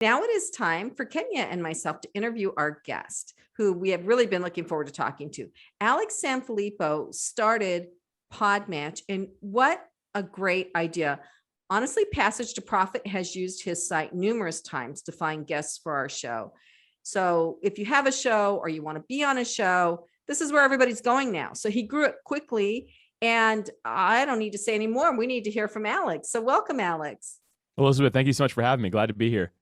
Now it is time for Kenya and myself to interview our guest, who we have really been looking forward to talking to. Alex Sanfilippo started PodMatch, and what a great idea. Honestly, Passage to Profit has used his site numerous times to find guests for our show. So if you have a show or you want to be on a show, this is where everybody's going now. So he grew it quickly, and I don't need to say any more. We need to hear from Alex. So welcome, Alex. Elizabeth, thank you so much for having me. Glad to be here.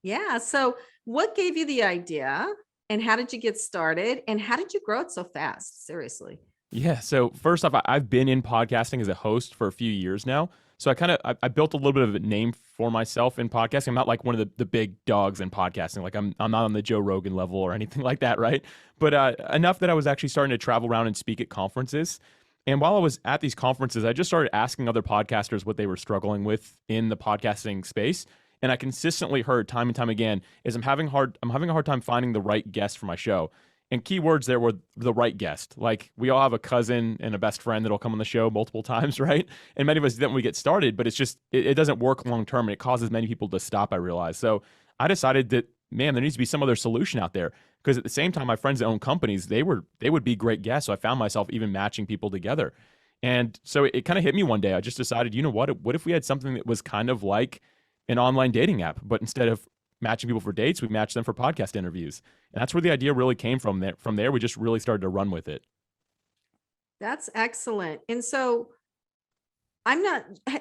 Yeah. So what gave you the idea, and how did you get started, and how did you grow it so fast? Seriously. Yeah. So first off, I've been in podcasting as a host for a few years now. So I built a little bit of a name for myself in podcasting. I'm not like one of the big dogs in podcasting. Like I'm not on the Joe Rogan level or anything like that, right? But enough that I was actually starting to travel around and speak at conferences. And while I was at these conferences, I just started asking other podcasters what they were struggling with in the podcasting space. And I consistently heard time and time again is I'm having a hard time finding the right guest for my show. And key words there were the right guest. Like we all have a cousin and a best friend that'll come on the show multiple times, right? And many of us do that when we get started, but it's just it doesn't work long term, and it causes many people to stop, I realize. So I decided that, man, there needs to be some other solution out there. Because at the same time, my friends that own companies, they would be great guests. So I found myself even matching people together. And so it kind of hit me one day. I just decided, you know what if we had something that was kind of like an online dating app, but instead of matching people for dates, we matched them for podcast interviews. And that's where the idea really came from. From there, we just really started to run with it. That's excellent. And so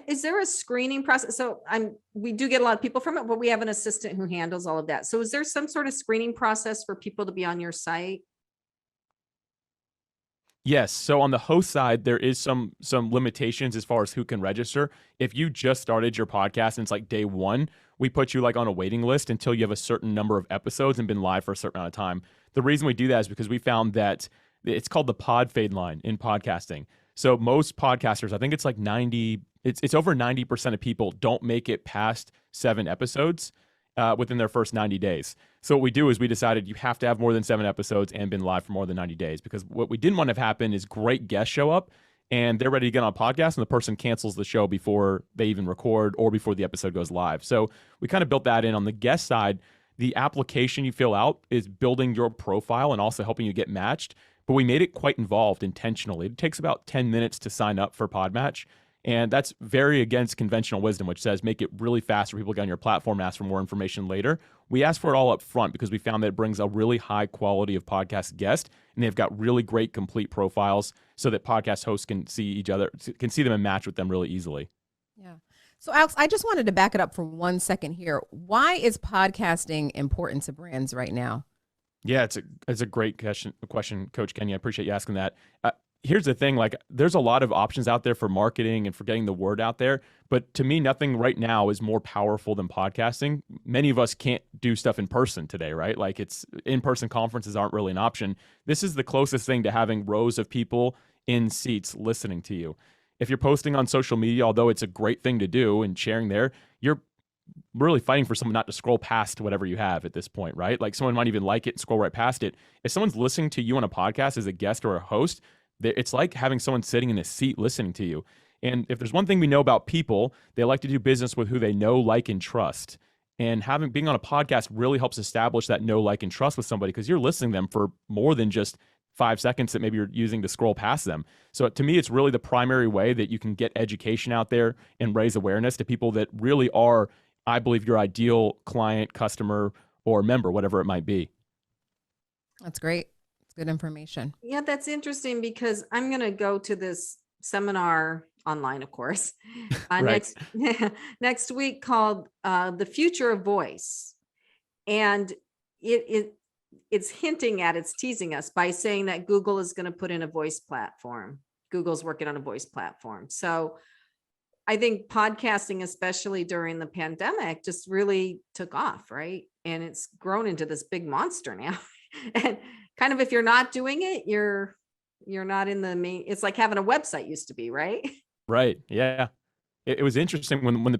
is there a screening process? So we do get a lot of people from it, but we have an assistant who handles all of that. So is there some sort of screening process for people to be on your site? Yes. So on the host side, there is some limitations as far as who can register. If you just started your podcast and it's like day one, we put you like on a waiting list until you have a certain number of episodes and been live for a certain amount of time. The reason we do that is because we found that it's called the pod fade line in podcasting. So most podcasters, I think it's like it's over 90% of people don't make it past 7 episodes within their first 90 days. So what we do is we decided you have to have more than 7 episodes and been live for more than 90 days, because what we didn't want to have happen is great guests show up and they're ready to get on a podcast and the person cancels the show before they even record or before the episode goes live. So we kind of built that in. On the guest side, the application you fill out is building your profile and also helping you get matched, but we made it quite involved intentionally. It takes about 10 minutes to sign up for PodMatch. And that's very against conventional wisdom, which says make it really fast for people to get on your platform and ask for more information later. We ask for it all up front because we found that it brings a really high quality of podcast guest, and they've got really great complete profiles so that podcast hosts can see each other, can see them and match with them really easily. Yeah. So Alex, I just wanted to back it up for 1 second here. Why is podcasting important to brands right now? Yeah, it's a great question, Coach Kenya. I appreciate you asking that. Here's the thing, like there's a lot of options out there for marketing and for getting the word out there. But to me, nothing right now is more powerful than podcasting. Many of us can't do stuff in person today, right? Like it's in-person conferences aren't really an option. This is the closest thing to having rows of people in seats listening to you. If you're posting on social media, although it's a great thing to do and sharing there, you're really fighting for someone not to scroll past whatever you have at this point, right? Like someone might even like it and scroll right past it. If someone's listening to you on a podcast as a guest or a host, it's like having someone sitting in a seat listening to you. And if there's one thing we know about people, they like to do business with who they know, like, and trust. And being on a podcast really helps establish that know, like, and trust with somebody, because you're listening to them for more than just 5 seconds that maybe you're using to scroll past them. So to me, it's really the primary way that you can get education out there and raise awareness to people that really are, I believe, your ideal client, customer, or member, whatever it might be. That's great. Good information. Yeah, that's interesting, because I'm going to go to this seminar online, of course, Right. next week, called The Future of Voice. And it's hinting at, it's teasing us by saying that Google is going to put in a voice platform. Google's working on a voice platform. So I think podcasting, especially during the pandemic, just really took off, right? And it's grown into this big monster now. And kind of, if you're not doing it, you're not in the main. It's like having a website used to be, right? Right. Yeah. It was interesting when the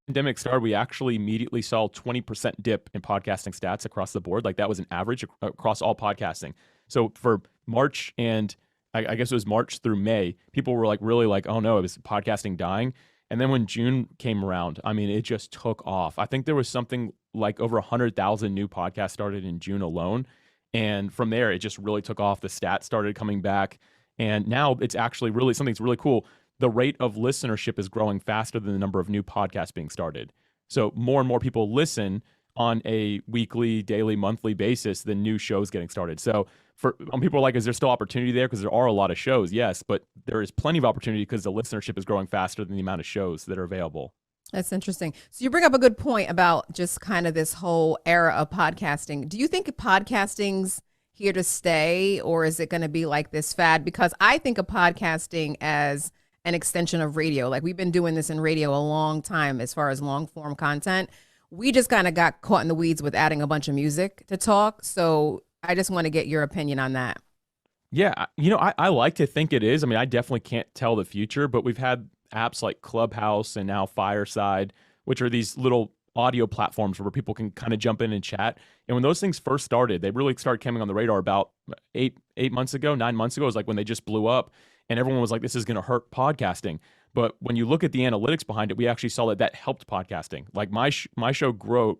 pandemic started, we actually immediately saw a 20% dip in podcasting stats across the board. Like that was an average across all podcasting. So for March, and I guess it was March through May, people were like really like, oh no, it was podcasting dying. And then when June came around, I mean, it just took off. I think there was something like over 100,000 new podcasts started in June alone. And from there, it just really took off. The stats started coming back. And now it's actually really something's really cool. The rate of listenership is growing faster than the number of new podcasts being started. So more and more people listen on a weekly, daily, monthly basis than new shows getting started. So people are like, is there still opportunity there? Because there are a lot of shows, yes, but there is plenty of opportunity because the listenership is growing faster than the amount of shows that are available. That's interesting. So you bring up a good point about just kind of this whole era of podcasting. Do you think podcasting's here to stay, or is it going to be like this fad? Because I think of podcasting as an extension of radio. Like, we've been doing this in radio a long time as far as long form content. We just kind of got caught in the weeds with adding a bunch of music to talk. So I just want to get your opinion on that. Yeah, I like to think it is. I mean, I definitely can't tell the future, but we've had apps like Clubhouse and now Fireside, which are these little audio platforms where people can kind of jump in and chat. And when those things first started, they really started coming on the radar about 9 months ago. It was like when they just blew up and everyone was like, this is going to hurt podcasting. But when you look at the analytics behind it, we actually saw that helped podcasting. Like my show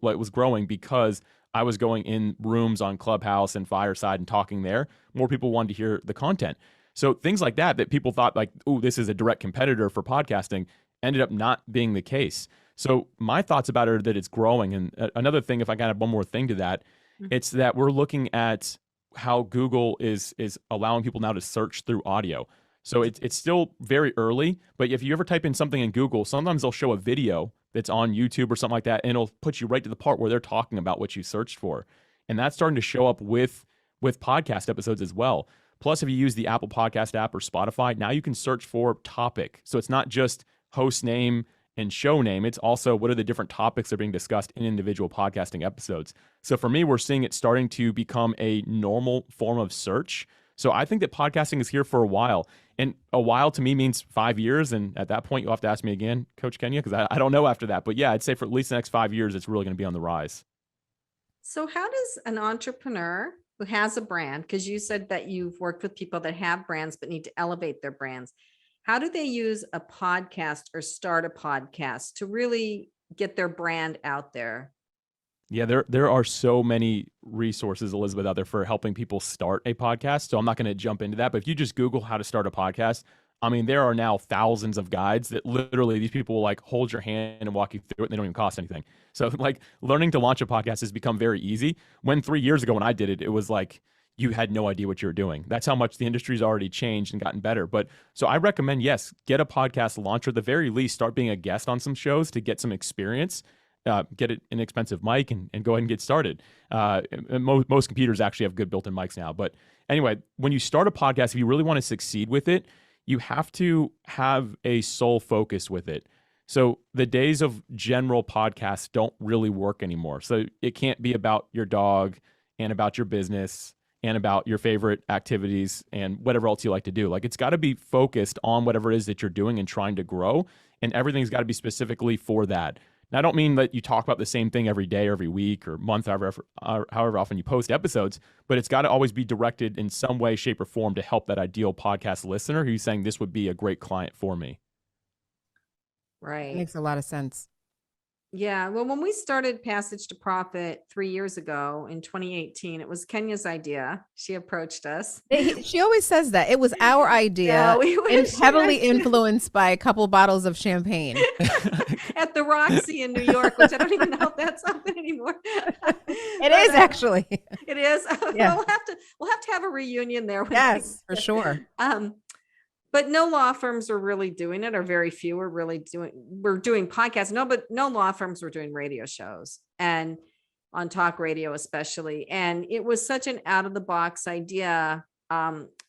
was growing because I was going in rooms on Clubhouse and Fireside and talking there. More people wanted to hear the content. So things like that people thought like, oh, this is a direct competitor for podcasting, ended up not being the case. So my thoughts about it are that it's growing. And another thing, if I can add one more thing to that, it's that we're looking at how Google is allowing people now to search through audio. So it's still very early, but if you ever type in something in Google, sometimes they'll show a video that's on YouTube or something like that, and it'll put you right to the part where they're talking about what you searched for. And that's starting to show up with podcast episodes as well. Plus, if you use the Apple Podcast app or Spotify, now you can search for topic. So it's not just host name and show name. It's also what are the different topics that are being discussed in individual podcasting episodes. So for me, we're seeing it starting to become a normal form of search. So I think that podcasting is here for a while. And a while to me means 5 years. And at that point, you'll have to ask me again, Coach Kenya, because I don't know after that. But yeah, I'd say for at least the next 5 years, it's really going to be on the rise. So how does an entrepreneur who has a brand, because you said that you've worked with people that have brands but need to elevate their brands, how do they use a podcast or start a podcast to really get their brand out there? Yeah, there are so many resources, Elizabeth, out there for helping people start a podcast. So I'm not going to jump into that. But if you just Google how to start a podcast, I mean, there are now thousands of guides that literally these people will like hold your hand and walk you through it. And they don't even cost anything. So like learning to launch a podcast has become very easy. When 3 years ago when I did it, it was like you had no idea what you were doing. That's how much the industry's already changed and gotten better. But so I recommend, yes, get a podcast launcher. At the very least, start being a guest on some shows to get some experience. Get an inexpensive mic and go ahead and get started. Most computers actually have good built-in mics now. But anyway, when you start a podcast, if you really want to succeed with it, you have to have a sole focus with it. So the days of general podcasts don't really work anymore. So it can't be about your dog and about your business and about your favorite activities and whatever else you like to do. Like it's got to be focused on whatever it is that you're doing and trying to grow. And everything's got to be specifically for that. Now, I don't mean that you talk about the same thing every day, or every week, or month, however often you post episodes, but it's got to always be directed in some way, shape, or form to help that ideal podcast listener who's saying this would be a great client for me. Right. Makes a lot of sense. Yeah. Well, when we started Passage to Profit 3 years ago in 2018, it was Kenya's idea. She approached us. She always says that. It was our idea, and heavily influenced by a couple bottles of champagne. At the Roxy in New York, which I don't even know if that's open anymore. It is actually. It is. Yeah. We'll have to have a reunion there. Yes, for sure. But no law firms are really doing it, or very few are really we're doing podcasts. But no law firms were doing radio shows, and on talk radio especially. And it was such an out of the box idea.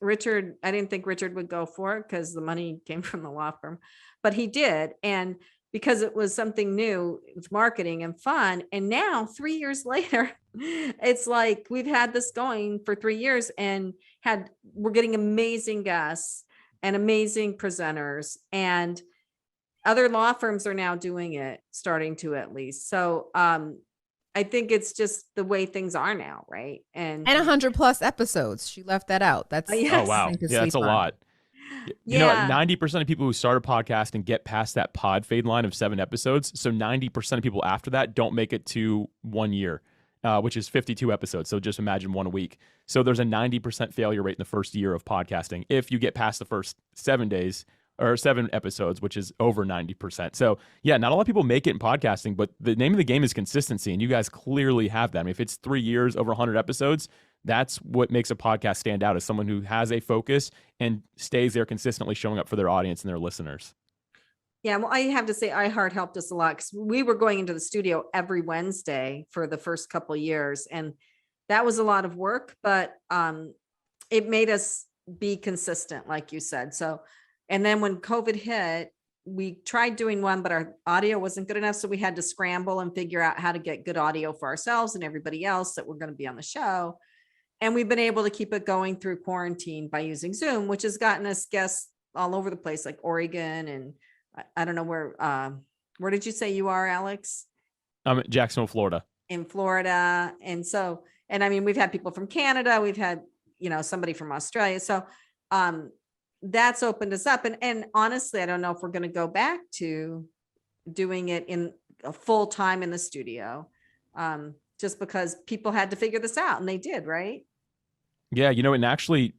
Richard, I didn't think Richard would go for it because the money came from the law firm, but he did. And because it was something new, it was marketing and fun. And now 3 years later, it's like we've had this going for 3 years and we're getting amazing guests and amazing presenters, and other law firms are now doing it, starting to at least. So I think it's just the way things are now, right? And 100+ episodes. She left that out. That's Oh wow, yeah, that's a lot. You know, Yeah. 90% of people who start a podcast and get past that pod fade line of 7 episodes. So 90% of people after that don't make it to 1 year, which is 52 episodes. So just imagine one a week. So there's a 90% failure rate in the first year of podcasting if you get past the first 7 days or 7 episodes, which is over 90%. So yeah, not a lot of people make it in podcasting, but the name of the game is consistency. And you guys clearly have that. I mean, if it's 3 years, over 100 episodes, that's what makes a podcast stand out, as someone who has a focus and stays there consistently showing up for their audience and their listeners. Yeah, well, I have to say iHeart helped us a lot because we were going into the studio every Wednesday for the first couple of years. And that was a lot of work, but it made us be consistent, like you said. So, and then when COVID hit, we tried doing one, but our audio wasn't good enough. So we had to scramble and figure out how to get good audio for ourselves and everybody else that were going to be on the show. And we've been able to keep it going through quarantine by using Zoom, which has gotten us guests all over the place, like Oregon. And I don't know where did you say you are, Alex? I'm at Jacksonville, Florida. In Florida. And so, and I mean, we've had people from Canada, we've had, somebody from Australia. So that's opened us up. And honestly, I don't know if we're going to go back to doing it in a full time in the studio, just because people had to figure this out, and they did, right? Yeah, and actually,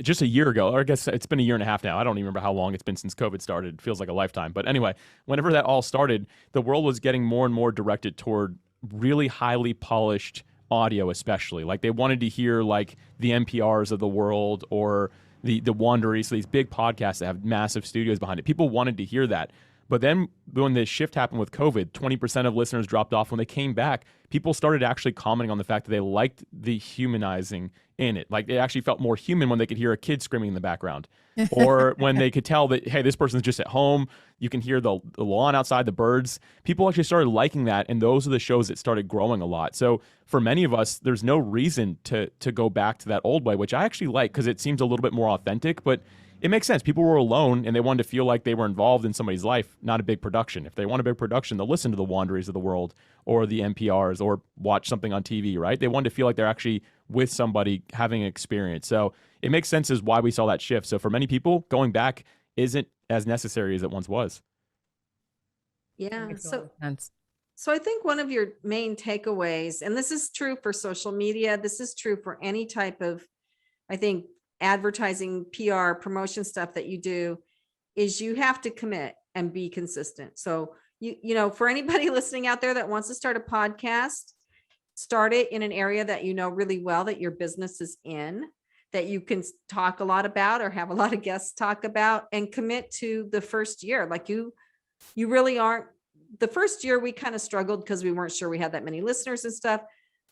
just a year ago, or I guess it's been a year and a half now. I don't even remember how long it's been since COVID started. It feels like a lifetime. But anyway, whenever that all started, the world was getting more and more directed toward really highly polished audio, especially. Like they wanted to hear like the NPRs of the world or the Wanderies, so these big podcasts that have massive studios behind it. People wanted to hear that. But then when the shift happened with COVID, 20% of listeners dropped off. When they came back, people started actually commenting on the fact that they liked the humanizing in it. Like it actually felt more human when they could hear a kid screaming in the background, or when they could tell that, hey, this person's just at home. You can hear the lawn outside, the birds. People actually started liking that, and those are the shows that started growing a lot. So for many of us, there's no reason to go back to that old way, which I actually like because it seems a little bit more authentic, but it makes sense. People were alone and they wanted to feel like they were involved in somebody's life, not a big production. If they want a big production, they'll listen to the Wanderies of the world or the NPRs or watch something on TV, right? They wanted to feel like they're actually with somebody having an experience. So it makes sense as why we saw that shift. So for many people, going back isn't as necessary as it once was. Yeah. Makes a lot of sense. So I think one of your main takeaways, and this is true for social media, this is true for any type of, I think, advertising, PR, promotion stuff that you do, is you have to commit and be consistent. So for anybody listening out there that wants to start a podcast, start it in an area that you know really well, that your business is in, that you can talk a lot about or have a lot of guests talk about, and commit to the first year. Like you really aren't. The first year we kind of struggled because we weren't sure we had that many listeners and stuff.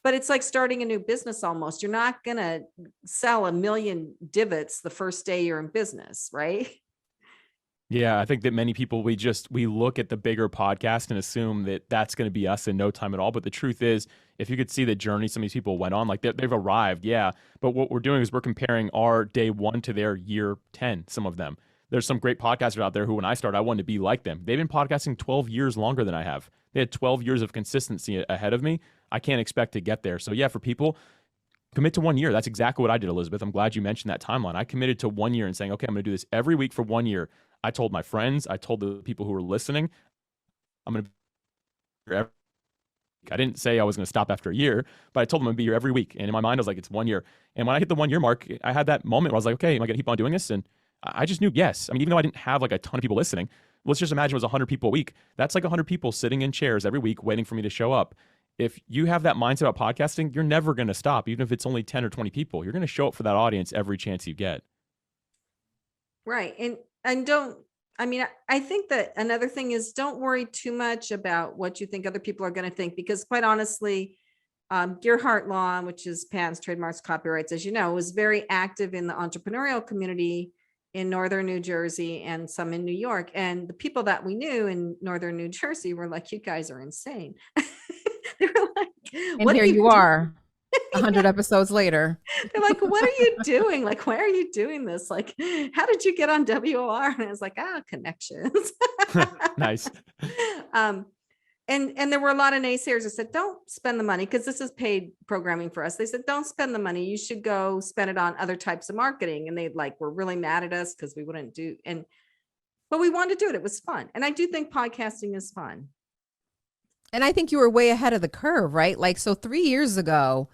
But it's like starting a new business almost. You're not going to sell 1 million divots the first day you're in business, right? Yeah, I think that many people, we look at the bigger podcast and assume that that's going to be us in no time at all. But the truth is, if you could see the journey some of these people went on, like they've arrived, yeah. But what we're doing is we're comparing our day 1 to their year 10, some of them. There's some great podcasters out there who, when I started, I wanted to be like them. They've been podcasting 12 years longer than I have. They had 12 years of consistency ahead of me. I can't expect to get there. So yeah, for people, commit to 1 year. That's exactly what I did, Elizabeth. I'm glad you mentioned that timeline. I committed to 1 year and saying, okay, I'm going to do this every week for 1 year. I told my friends, I told the people who were listening, I'm going to be here every week. I didn't say I was going to stop after a year, but I told them I'm going to be here every week. And in my mind, I was like, it's 1 year. And when I hit the 1 year mark, I had that moment where I was like, okay, am I going to keep on doing this? And I just knew, yes. I mean, even though I didn't have like a ton of people listening, let's just imagine it was 100 people a week. That's like 100 people sitting in chairs every week waiting for me to show up. If you have that mindset about podcasting, you're never going to stop. Even if it's only 10 or 20 people, you're going to show up for that audience every chance you get. Right. I think that another thing is, don't worry too much about what you think other people are going to think, because quite honestly, Gearhart Law, which is patents, trademarks, copyrights, as you know, was very active in the entrepreneurial community in Northern New Jersey and some in New York. And the people that we knew in Northern New Jersey were like, you guys are insane. They were like, and here you are 100 episodes later. They're like, what are you doing? Like, why are you doing this? Like, how did you get on WOR? And I was like, connections. Nice. And there were a lot of naysayers that said, don't spend the money because this is paid programming for us. They said, don't spend the money. You should go spend it on other types of marketing. And they were really mad at us because we wouldn't do, but we wanted to do it. It was fun. And I do think podcasting is fun. And I think you were way ahead of the curve, right? Like, so 3 years ago,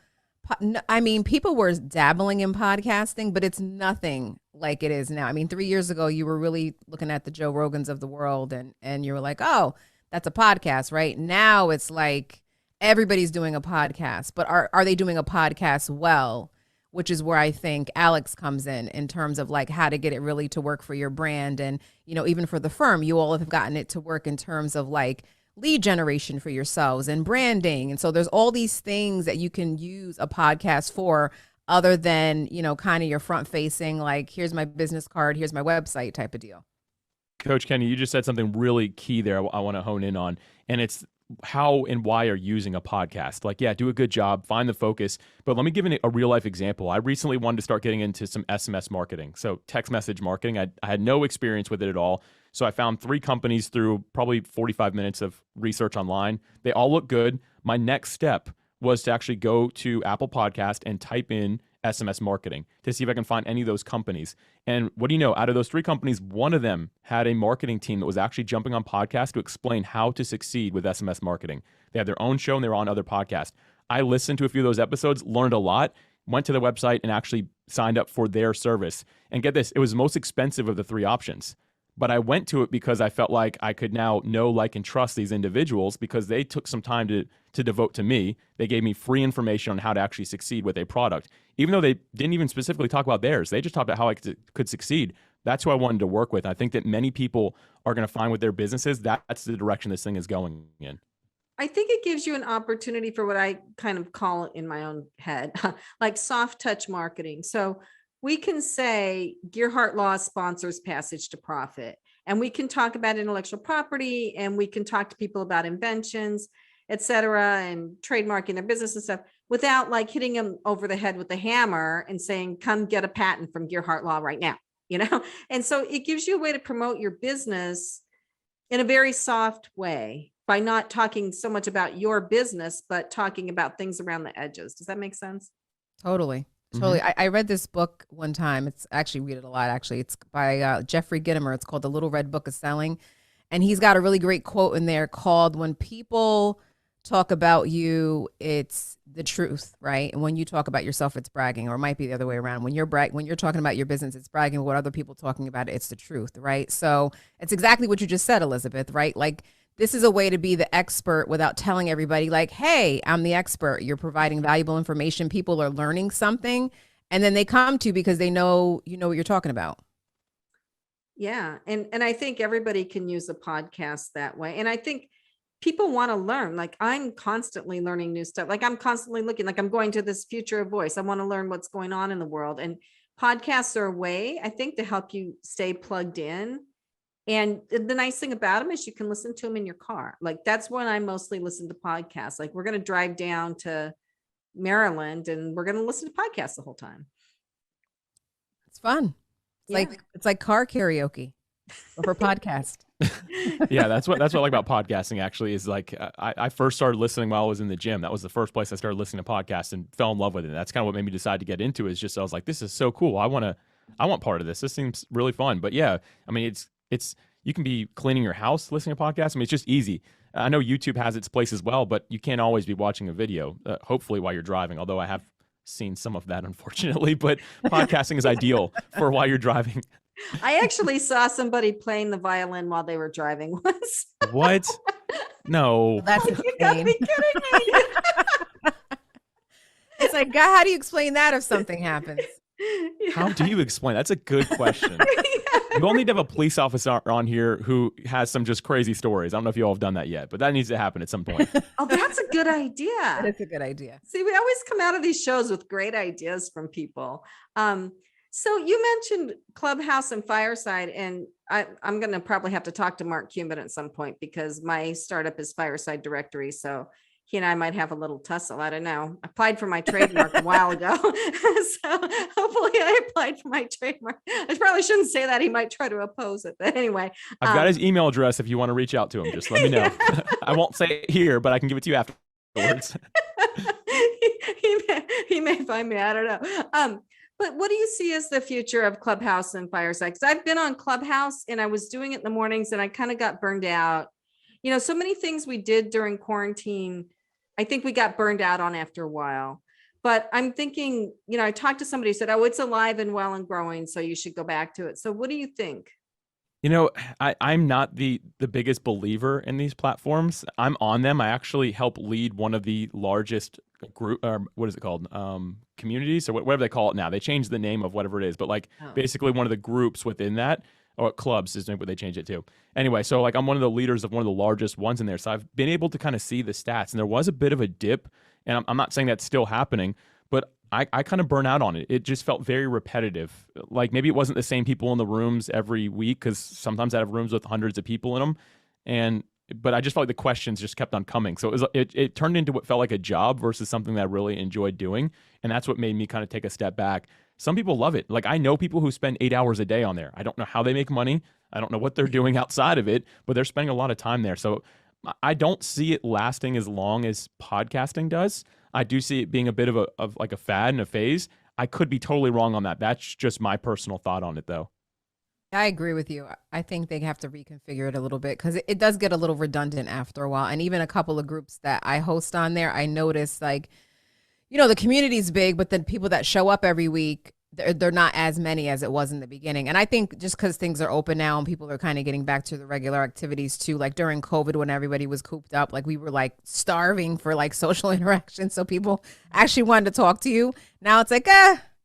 I mean, people were dabbling in podcasting, but it's nothing like it is now. I mean, 3 years ago, you were really looking at the Joe Rogans of the world and you were like, oh, that's a podcast, right? Now it's like everybody's doing a podcast, but are they doing a podcast well? Which is where I think Alex comes in terms of like how to get it really to work for your brand. And, you know, even for the firm, you all have gotten it to work in terms of like lead generation for yourselves and branding. And so there's all these things that you can use a podcast for other than, you know, kind of your front facing, like, here's my business card, here's my website type of deal. Coach Kenny, you just said something really key there I want to hone in on, and it's how and why you're using a podcast. Like, yeah, do a good job, find the focus, but let me give a real life example. I recently wanted to start getting into some SMS marketing, so text message marketing. I had no experience with it at all, so I found 3 companies through probably 45 minutes of research online. They all look good. My next step was to actually go to Apple Podcast and type in SMS marketing to see if I can find any of those companies. And what do you know? Out of those 3 companies, one of them had a marketing team that was actually jumping on podcasts to explain how to succeed with SMS marketing. They had their own show and they were on other podcasts. I listened to a few of those episodes, learned a lot, went to the website and actually signed up for their service. And get this, it was the most expensive of the 3 options. But I went to it because I felt like I could now know, like, and trust these individuals because they took some time to devote to me. They gave me free information on how to actually succeed with a product. Even though they didn't even specifically talk about theirs, they just talked about how I could succeed. That's who I wanted to work with. I think that many people are going to find with their businesses, that's the direction this thing is going in. I think it gives you an opportunity for what I kind of call in my own head, like soft touch marketing. So we can say Gearhart Law sponsors Passage to Profit, and we can talk about intellectual property, and we can talk to people about inventions, et cetera, and trademarking their business and stuff without like hitting them over the head with a hammer and saying, come get a patent from Gearhart Law right now, you know? And so it gives you a way to promote your business in a very soft way by not talking so much about your business, but talking about things around the edges. Does that make sense? Totally. Totally. I read this book one time. It's actually, read it a lot, actually. It's by Jeffrey Gitomer. It's called The Little Red Book of Selling. And he's got a really great quote in there called, when people talk about you, it's the truth, right? And when you talk about yourself, it's bragging, or it might be the other way around. When you're talking about your business, it's bragging. What other people talking about it, it's the truth, right? So it's exactly what you just said, Elizabeth, right? Like, this is a way to be the expert without telling everybody like, hey, I'm the expert. You're providing valuable information. People are learning something, and then they come to you because they know, you know what you're talking about. Yeah. And I think everybody can use a podcast that way. And I think people want to learn. Like, I'm constantly learning new stuff. Like, I'm constantly looking, like, I'm going to this future of voice. I want to learn what's going on in the world. And podcasts are a way, I think, to help you stay plugged in. And the nice thing about them is you can listen to them in your car. Like, that's when I mostly listen to podcasts. Like, we're going to drive down to Maryland and we're going to listen to podcasts the whole time. It's fun. It's like car karaoke for podcast. Yeah, that's what I like about podcasting, actually, is like I first started listening while I was in the gym. That was the first place I started listening to podcasts and fell in love with it. And that's kind of what made me decide to get into it. Is just I was like, this is so cool. I want part of this. This seems really fun. But yeah, I mean, it's you can be cleaning your house listening to podcasts. I mean, it's just easy. I know YouTube has its place as well, but you can't always be watching a video, hopefully while you're driving, although I have seen some of that, unfortunately. But podcasting is ideal for while you're driving. I actually saw somebody playing the violin while they were driving once. What? No. That's You gotta be kidding me. It's like, God, how do you explain that if something happens? Yeah. How do you explain? That's a good question. You all need to have a police officer on here who has some just crazy stories. I don't know if you all have done that yet, but that needs to happen at some point. Oh, that's a good idea. That's a good idea. See, we always come out of these shows with great ideas from people. So you mentioned Clubhouse and Fireside, and I'm going to probably have to talk to Mark Cuban at some point because my startup is Fireside Directory. So he and I might have a little tussle. I don't know. I applied for my trademark a while ago. So hopefully I applied for my trademark. I probably shouldn't say that. He might try to oppose it. But anyway. I've got his email address if you want to reach out to him. Just let me know. Yeah. I won't say it here, but I can give it to you afterwards. he may find me. I don't know. But what do you see as the future of Clubhouse and Fireside? Because I've been on Clubhouse and I was doing it in the mornings and I kind of got burned out. You know, so many things we did during quarantine, I think we got burned out on after a while. But I'm thinking, you know, I talked to somebody who said, oh, it's alive and well and growing, so you should go back to it. So what do you think? You know, I'm not the biggest believer in these platforms. I'm on them. I actually help lead one of the largest group, what is it called? Communities or whatever they call it now. They changed the name of whatever it is, but like basically one of the groups within that, or clubs is what they changed it to. Anyway, so like I'm one of the leaders of one of the largest ones in there. So I've been able to kind of see the stats, and there was a bit of a dip, and I'm not saying that's still happening, but I kind of burn out on it. It just felt very repetitive. Like maybe it wasn't the same people in the rooms every week, because sometimes I have rooms with hundreds of people in them, but I just felt like the questions just kept on coming. So it turned into what felt like a job versus something that I really enjoyed doing, and that's what made me kind of take a step back. Some people love it. Like I know people who spend 8 hours a day on there. I don't know how they make money. I don't know what they're doing outside of it, but they're spending a lot of time there. So I don't see it lasting as long as podcasting does. I do see it being a bit of like a fad and a phase. I could be totally wrong on that. That's just my personal thought on it, though. I agree with you. I think they have to reconfigure it a little bit, because it does get a little redundant after a while. And even a couple of groups that I host on there, I noticed, like, you know, the community's big, but then people that show up every week, they're not as many as it was in the beginning. And I think just because things are open now and people are kind of getting back to the regular activities too, like during COVID when everybody was cooped up, like we were like starving for like social interaction. So people actually wanted to talk to you. Now it's like,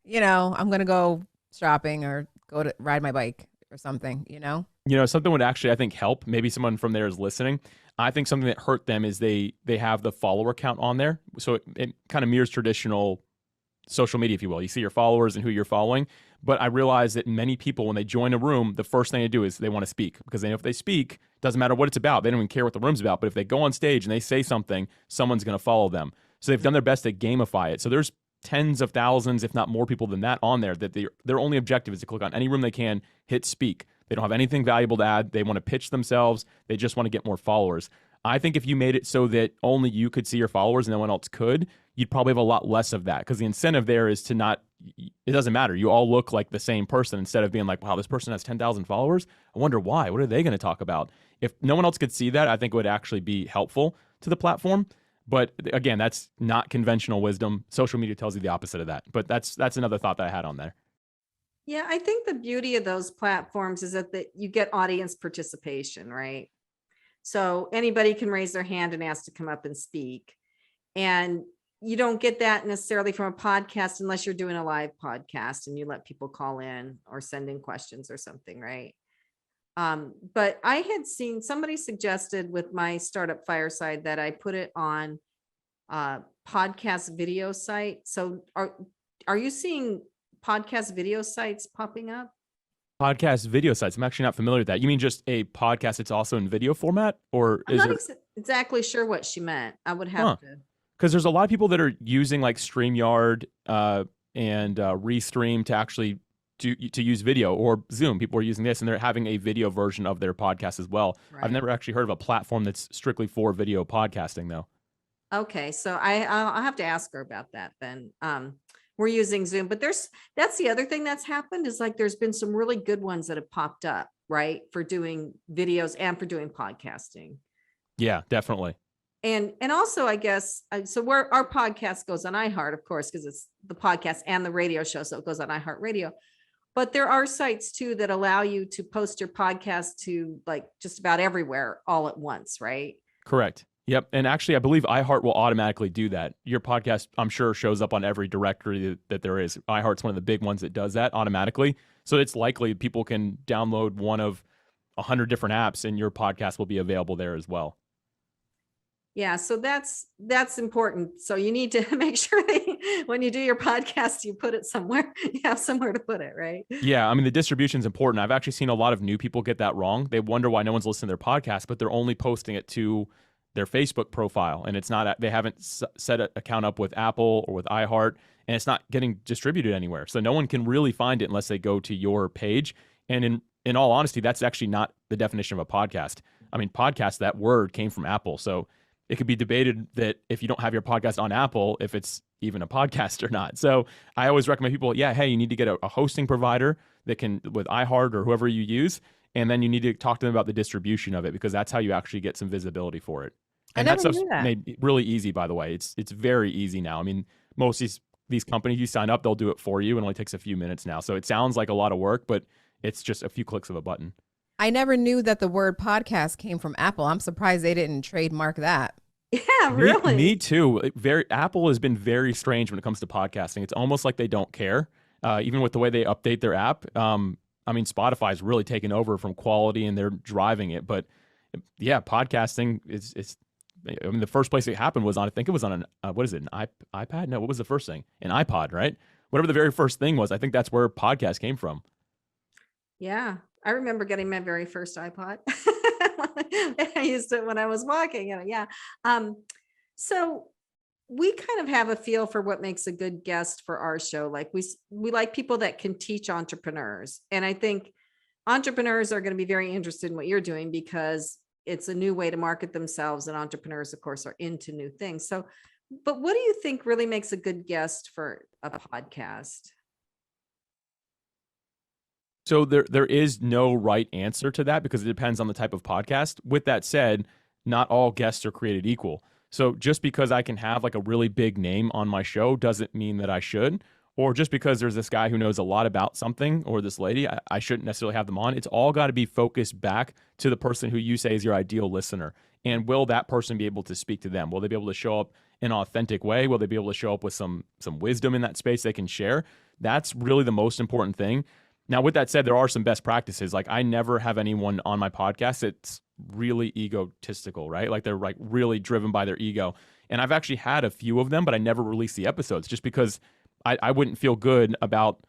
you know, I'm going to go shopping or go to ride my bike or something, you know? You know, something would actually, I think, help. Maybe someone from there is listening. I think something that hurt them is they have the follower count on there. So it kind of mirrors traditional social media, if you will. You see your followers and who you're following. But I realize that many people, when they join a room, the first thing they do is they want to speak, because they know if they speak, doesn't matter what it's about. They don't even care what the room's about. But if they go on stage and they say something, someone's going to follow them. So they've done their best to gamify it. So there's tens of thousands, if not more people than that on there, that their only objective is to click on any room they can, hit speak. They don't have anything valuable to add. They want to pitch themselves. They just want to get more followers. I think if you made it so that only you could see your followers and no one else could, you'd probably have a lot less of that, because the incentive there is to not, it doesn't matter. You all look like the same person, instead of being like, wow, this person has 10,000 followers. I wonder why. What are they going to talk about? If no one else could see that, I think it would actually be helpful to the platform. But again, that's not conventional wisdom. Social media tells you the opposite of that. But that's another thought that I had on there. Yeah, I think the beauty of those platforms is that you get audience participation, right? So anybody can raise their hand and ask to come up and speak. And you don't get that necessarily from a podcast unless you're doing a live podcast and you let people call in or send in questions or something, right? But I had seen somebody suggested with my startup Fireside that I put it on podcast video site. So are you seeing podcast video sites popping up? Podcast video sites. I'm actually not familiar with that. You mean just a podcast that's also in video format, or I'm not exactly sure what she meant. I would have to. Because there's a lot of people that are using like StreamYard and Restream to actually to use video, or Zoom. People are using this and they're having a video version of their podcast as well. Right. I've never actually heard of a platform that's strictly for video podcasting though. Okay, so I'll have to ask her about that then. We're using Zoom, but that's the other thing that's happened is like there's been some really good ones that have popped up, right, for doing videos and for doing podcasting. Yeah, definitely. And also, I guess, so our podcast goes on iHeart, of course, because it's the podcast and the radio show, so it goes on iHeartRadio. But there are sites too that allow you to post your podcast to like just about everywhere all at once, right? Correct. Yep. And actually, I believe iHeart will automatically do that. Your podcast, I'm sure, shows up on every directory that there is. iHeart's one of the big ones that does that automatically. So it's likely people can download one of 100 different apps and your podcast will be available there as well. Yeah, so that's important. So you need to make sure that when you do your podcast, you put it somewhere, you have somewhere to put it, right? Yeah, I mean, the distribution is important. I've actually seen a lot of new people get that wrong. They wonder why no one's listening to their podcast, but they're only posting it to their Facebook profile, and it's not, they haven't set an account up with Apple or with iHeart, and it's not getting distributed anywhere. So no one can really find it unless they go to your page. And in all honesty, that's actually not the definition of a podcast. I mean, podcast, that word came from Apple. So it could be debated that if you don't have your podcast on Apple, if it's even a podcast or not. So I always recommend people, hey, you need to get a hosting provider that can, with iHeart or whoever you use, and then you need to talk to them about the distribution of it, because that's how you actually get some visibility for it. And I that never stuff's knew that. made really easy, by the way. It's very easy now. I mean, most of these companies, you sign up, they'll do it for you. It only takes a few minutes now. So it sounds like a lot of work, but it's just a few clicks of a button. I never knew that the word podcast came from Apple. I'm surprised they didn't trademark that. Yeah, really. Me too. Apple has been very strange when it comes to podcasting. It's almost like they don't care, even with the way they update their app. I mean, Spotify's really taken over from quality, and they're driving it. But yeah, podcasting is. I mean, the first place it happened was on, I think it was on an what is it, an iPad? No, what was the first thing? An iPod, right? Whatever the very first thing was. I think that's where podcast came from. Yeah, I remember getting my very first iPod. I used it when I was walking. And yeah. So we kind of have a feel for what makes a good guest for our show. Like we like people that can teach entrepreneurs. And I think entrepreneurs are going to be very interested in what you're doing, because it's a new way to market themselves. And entrepreneurs, of course, are into new things. So, but what do you think really makes a good guest for a podcast? So there is no right answer to that, because it depends on the type of podcast. With that said, not all guests are created equal. So just because I can have like a really big name on my show doesn't mean that I should. Or just because there's this guy who knows a lot about something, or this lady, I shouldn't necessarily have them on. It's all got to be focused back to the person who you say is your ideal listener. And will that person be able to speak to them? Will they be able to show up in an authentic way? Will they be able to show up with some wisdom in that space they can share? That's really the most important thing. Now, with that said, there are some best practices. Like, I never have anyone on my podcast that's really egotistical, right? Like, they're like really driven by their ego. And I've actually had a few of them, but I never release the episodes just because I wouldn't feel good about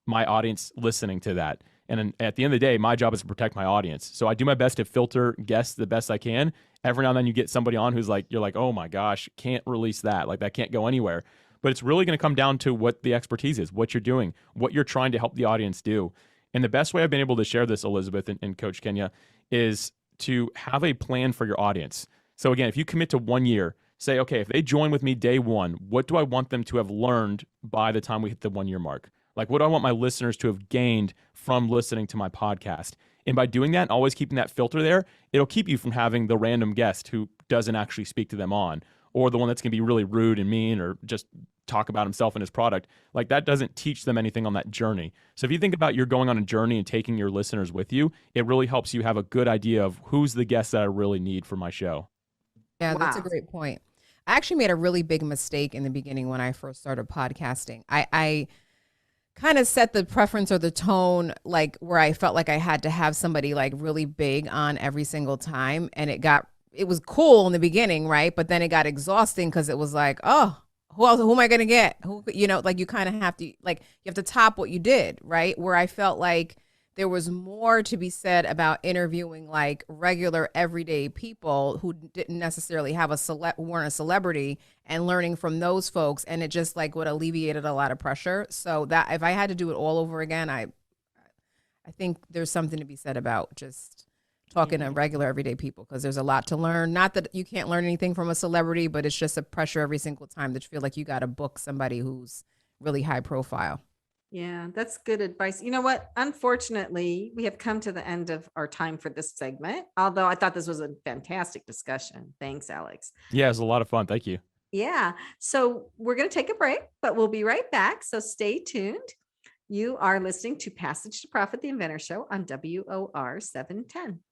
my audience listening to that. And at the end of the day, my job is to protect my audience. So I do my best to filter guests the best I can. Every now and then you get somebody on who's like, you're like, oh my gosh, can't release that. Like, that can't go anywhere. But it's really going to come down to what the expertise is, what you're doing, what you're trying to help the audience do. And the best way I've been able to share this, Elizabeth and Coach Kenya, is to have a plan for your audience. So again, if you commit to 1 year, say, okay, if they join with me day one, what do I want them to have learned by the time we hit the 1 year mark? Like, what do I want my listeners to have gained from listening to my podcast? And by doing that, always keeping that filter there, it'll keep you from having the random guest who doesn't actually speak to them on, or the one that's going to be really rude and mean, or just talk about himself and his product. Like, that doesn't teach them anything on that journey. So if you think about you're going on a journey and taking your listeners with you, it really helps you have a good idea of who's the guest that I really need for my show. Yeah, that's a Wow. great point. I actually made a really big mistake in the beginning when I first started podcasting. I kind of set the preference or the tone, like where I felt like I had to have somebody like really big on every single time. And it was cool in the beginning, right? But then it got exhausting, because it was like, oh, who am I going to get? Like, you kind of have to, like, you have to top what you did, right? Where I felt like there was more to be said about interviewing like regular everyday people who didn't necessarily have weren't a celebrity, and learning from those folks. And it just like would alleviated a lot of pressure. So that if I had to do it all over again, I think there's something to be said about just talking to regular everyday people, because there's a lot to learn. Not that you can't learn anything from a celebrity, but it's just a pressure every single time that you feel like you got to book somebody who's really high profile. Yeah, that's good advice. You know what? Unfortunately, we have come to the end of our time for this segment, although I thought this was a fantastic discussion. Thanks, Alex. Yeah, it was a lot of fun. Thank you. Yeah. So we're going to take a break, but we'll be right back. So stay tuned. You are listening to Passage to Profit, the Inventor Show on WOR 710.